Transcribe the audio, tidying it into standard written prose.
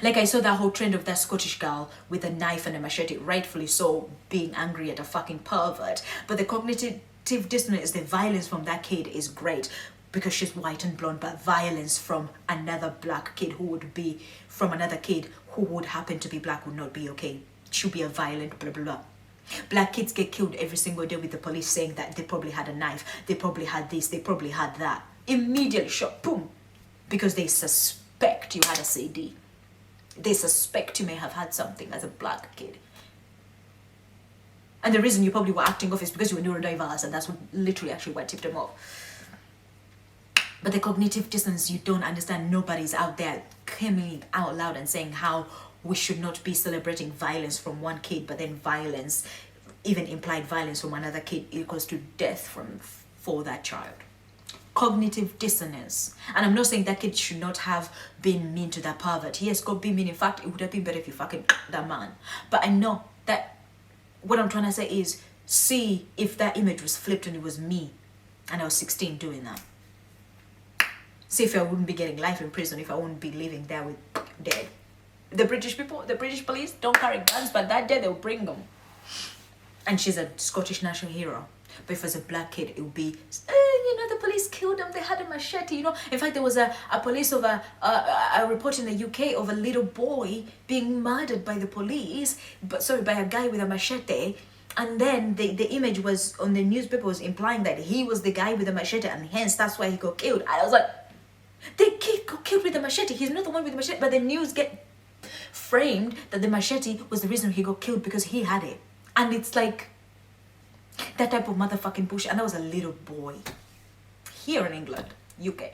Like I saw that whole trend of that Scottish girl with a knife and a machete, rightfully so, being angry at a fucking pervert. But the cognitive dissonance, the violence from that kid is great because she's white and blonde, but violence from another black kid who would be from another kid who would happen to be black would not be okay. She'll be a violent blah blah blah. Black kids get killed every single day with the police saying that they probably had a knife, they probably had this, they probably had that. Immediately shot, boom, because they suspect you had a CD. They suspect you may have had something as a black kid. And the reason you probably were acting off is because you were neurodiverse, and that's what literally actually what tipped them off. But the cognitive dissonance, you don't understand. Nobody's out there coming out loud and saying how we should not be celebrating violence from one kid, but then violence, even implied violence from another kid, equals to death for that child. Cognitive dissonance. And I'm not saying that kid should not have been mean to that pervert. Yes, God be mean. In fact, it would have been better if you fucking that man. But I know that what I'm trying to say is, see if that image was flipped and it was me and I was 16 doing that. See if I wouldn't be getting life in prison, if I wouldn't be living there with dead. The British people, the British police don't carry guns, but that day they'll bring them. And she's a Scottish national hero. But if it was a black kid, it would be, the police killed them, they had a machete, In fact, there was a police of a report in the UK of a little boy being murdered by the police, by a guy with a machete. And then the image was on the newspaper was implying that he was the guy with the machete, and hence that's why he got killed. And I was like, the kid got killed with the machete. He's not the one with the machete, but the news get framed that the machete was the reason he got killed because he had it. And it's like that type of motherfucking bullshit. And that was a little boy here in England, UK.